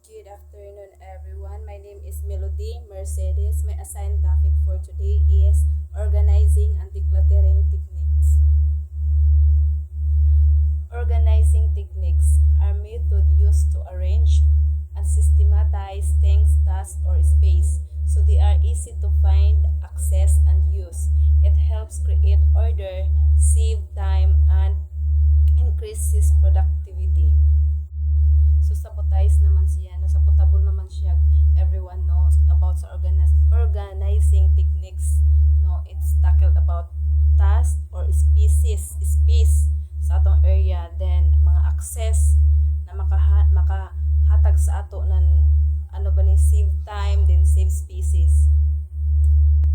Good afternoon, everyone. My name is Melody Mercedes. My assigned topic for today is organizing and decluttering techniques. Organizing techniques are methods used to arrange and systematize things, tasks, or space so they are easy to find, access, and use. It helps create order, save time, and increases productivity. So sabotage naman siya, no? Sabotable naman siya. Everyone knows about sa organizing techniques. No, it's tackled about task or space sa atong area, then mga access na makahatag sa ato ng ano ba ni save time, then save spaces.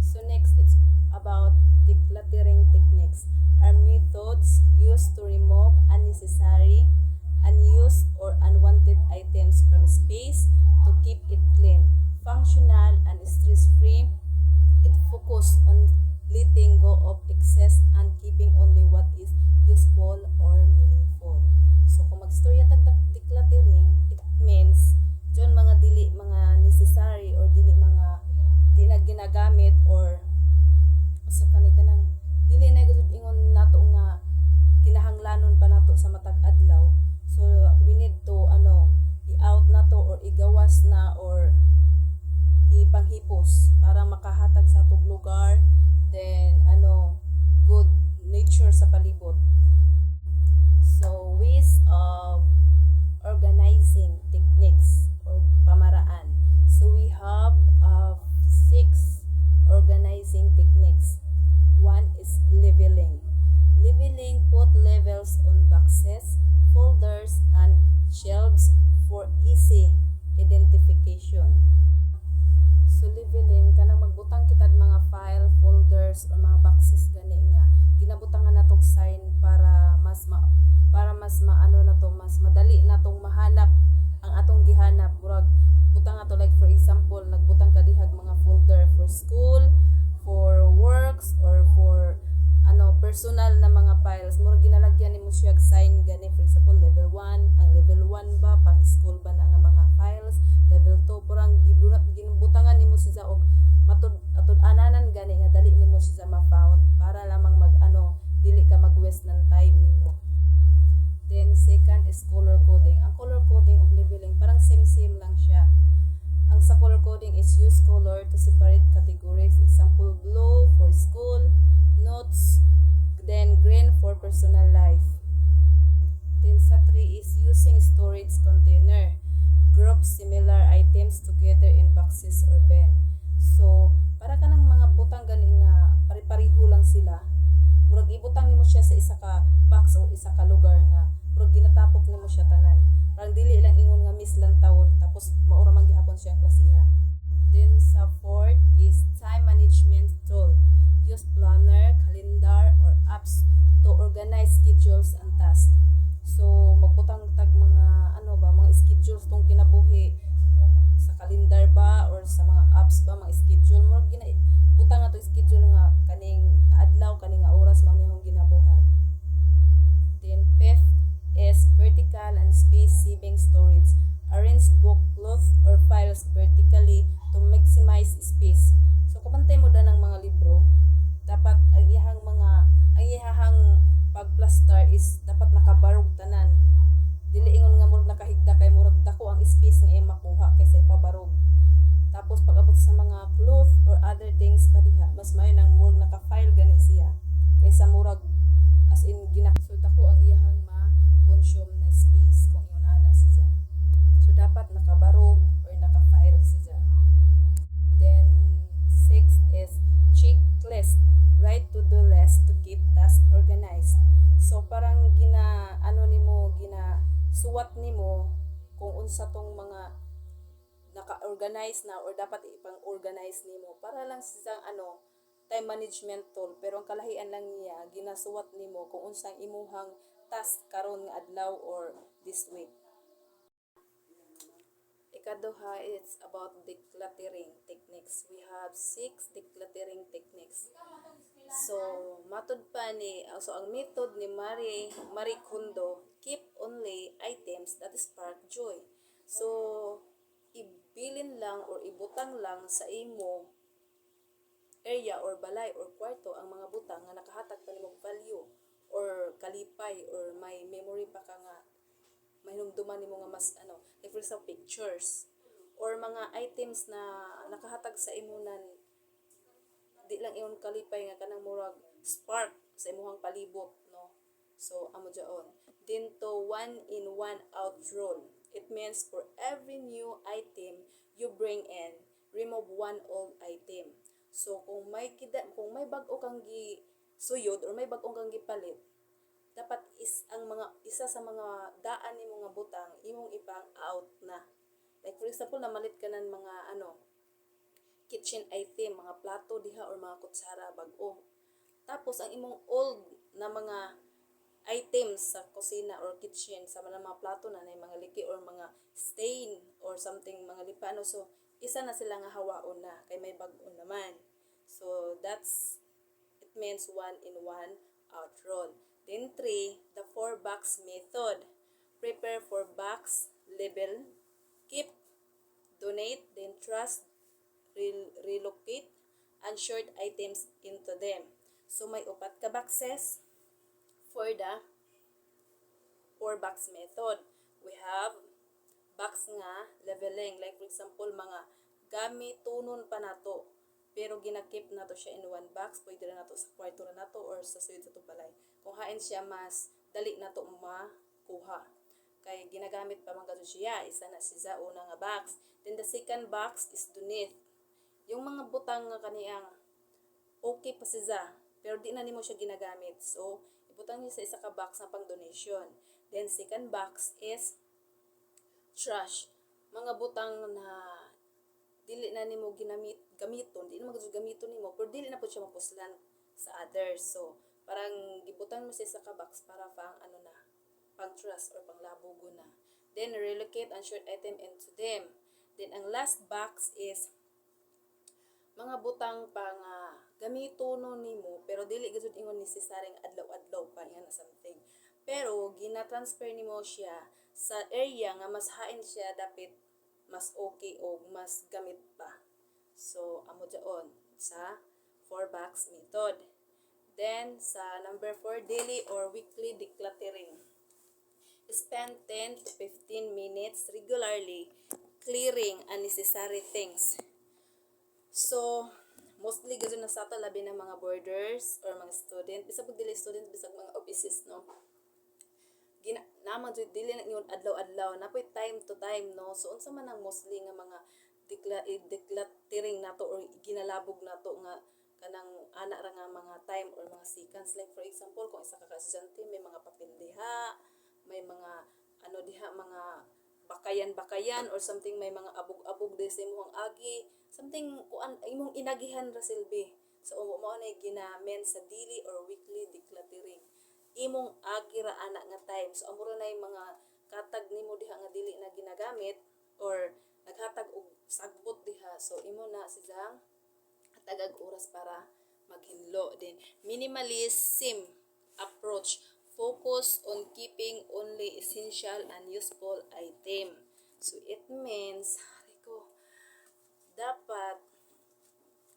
So next, it's about decluttering techniques. Are methods used to remove unnecessary, unused, or unwanted items from space to keep it clean, functional, and stress-free. It focuses on letting go of excess and keeping only what is useful or meaningful. So kung magstorya tag decluttering, it means dyan mga dili mga necessary or dili mga di na ginagamit or sa panay ka nang dili na gud ingon nato nga kinahanglanon pa nato sa matag adlaw. So we need to i-out na to or igawas na or ipanghipos para makahatag sa atong lugar, then good nature sa palibot. So ways of organizing techniques or pamaraan. So we have 6 organizing techniques. One is leveling. Leveling put levels on boxes, folders, and shelves for easy identification. So leveling kanang magbutang kitad mga file, folders or mga boxes gani nga ginabutangan natong sign para mas maano na to, mas madali natong mahanap ang atong gihanap. Murag butang ato, like for example nagbutang ka dihag mga folder for school, for works, or for personal na mga files. Murag ginalagyan nimo siya sign gani, for example level 1, ang level 1 ba pang school ba na nga mga files, level 2 purang ginubutangan nimo siya og matud ananan gani nga dali nimo siya ma-found para lamang dili ka mag-waste ng time nimo. Then second is color coding. Ang color coding ug labeling parang same lang siya. Ang sa color coding is use color to separate categories. Example, blue for school, notes, then green for personal life. Then sa 3 is using storage container. Group similar items together in boxes or bin. So, para kanang mga butang gani nga pari-pariho lang sila. Murag ibutang nimo siya sa isa ka box or isa ka lugar nga murag ginatapok nimo siya tanan. Parang dili lang ingon nga miss lang tawon tapos maura man gihapon siya ang klasiha. Then sa 4th is time management tool. Use planner, calendar, or apps to organize schedules and tasks. So magbutang tag mga schedules tong kinabuhi sa calendar ba or sa mga apps ba, mga schedule mo butang ato schedule nga kaning adlaw kaning nga oras mao nimo ginabuhat. Then 5th is vertical and space saving storage. Arrange book, cloth, or files vertically to maximize space. So kapantay mo da ng mga libro, dapat ang iyahang pagplaster is dapat nakabarog tanan. Dili ingon nga murag nakahigda kay murag dako ang space nga iyang makuha kaysa ipabarog. Tapos pag-abot sa mga cloth or other things pa diha, mas maayo nang murag naka-file gani siya kaysa murag as in so dako ang iyahang ma-consume na space kung ingon ana siya. So dapat nakabarog or naka-file siya. Then 6 is checklist. Write to-do list to keep tasks organized. So parang gina suwat nimo kung unsa tong mga naka-organize na or dapat ipang-organize nimo para lang sa time management tool, pero ang kalahian lang niya ginasuwat nimo kung unsang imuhang task karon nga adlaw or this week. Ikaduha, it's about decluttering techniques. We have 6 decluttering techniques. So, matud pa ni, so ang method ni Marie Kondo, keep only items that spark joy. So, ibilin lang or ibutang lang sa imo area or balay or kwarto ang mga butang nga nakahatag pa nimong value or kalipay or may memory pa ka nga mahinumduman nimo nga mas like for example pictures or mga items na nakahatag sa imunan di lang iyon kalipay nga kanang murag spark sa imuhang palibot, no? So amo jaon dinto one in one out rule. It means for every new item you bring in, remove one old item. So kung may bag-o kang gi suyod or may bag-o kang gipalit, dapat ang mga isa sa mga daan ni mga butang imong ipang out na. Like for example, namalit ka ng mga kitchen item, mga plato diha or mga kutsara bag-o. Tapos ang imong old na mga items sa kusina or kitchen sa mga plato na mga liki or mga stain or something mga lipano, so isa na sila nga hawaon na kay may bag-o naman. So that's it means one in one out rule. Then 3, the 4 box method. Prepare 4 box, label, keep, donate, then trust, relocate, unshored items into them. So may upat ka boxes for the 4 box method. We have box nga leveling, like for example mga gamit tunon pa nato pero ginakip nato siya in 1 box, pwede na nato sa kwarto na nato or sa suyod sa tubalay. Kung hain siya mas dali nato makuha kay ginagamit pa man kadto siya, isa na siya una nga box. Then the second box is donate. Yung mga butang nga kaniyang okay pa siya pero di na nimo siya ginagamit, so ibutang niyo sa isa ka box na pang donation. Then second box is trash. Mga butang na dili na nimo gamiton, di na gamiton nimo pero dili na po siya mapuslan sa others. So parang gibutang mo siya sa ka box para pang pang trash or pang labugo na. Then relocate unshort item into them. Then ang last box is mga butang pang gamitono nimo pero dili gud ingon necessaryng adlaw-adlaw pa yan na something. Pero gina-transfer nimo siya sa area nga mas hain siya dapit mas okay o mas gamit pa. So amo jaon sa 4 box method. Then sa number 4, daily or weekly decluttering. Spend 10 to 15 minutes regularly clearing unnecessary things. So, mostly gano'n na sa ato labi ng mga boarders or mga student, bisag pag dili student, bisag mga offices, no? Naman dili na yun adlaw-adlaw, napoy time to time, no? So, unsa man ang mostly nga mga decluttering nato or ginalabog nato nga kanang ana ra nga mga time or mga seconds. Like for example, kung isa ka estudyante, may mga papel diha, may mga diha, mga bakayan-bakayan or something, may mga abog-abog di sa imong agi, something kuan imong inagihan ra silbi. So mao na ginamen sa daily or weekly decluttering. Imong agi ra ana nga time. So amo ra nay mga katag nimo diha nga dili na ginagamit or naghatag og sagbot diha. So imo na silang hatagag oras para maghinlo. Then minimalism approach. Focus on keeping only essential and useful item. So it means dapat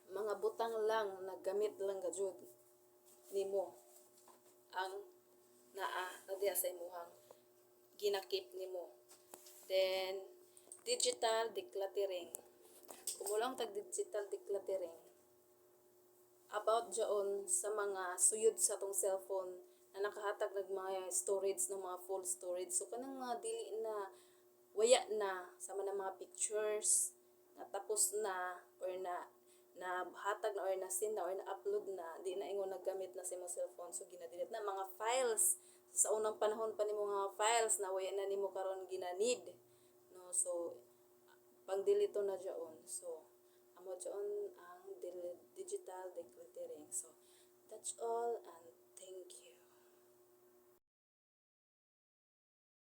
mga butang lang nagamit lang gajud nimo ang naa diha sa imuhang ginakip nimo. Then digital decluttering. Kumulang tag digital decluttering about jaon sa mga suyod sa tong cellphone na nakahatag ng mga storage ng mga full storage. So kanang mga dili na waya na sa mga pictures na tapos na or na hatag na or na send na or na upload na, di na ingon naggamit na sa imong cellphone, so gina-delete na mga files sa unang panahon pa nimo mga files na waya na nimo karon gina-need, no? So pang delete na jaon. So amo jaon ang digital decluttering. So that's all and thank you.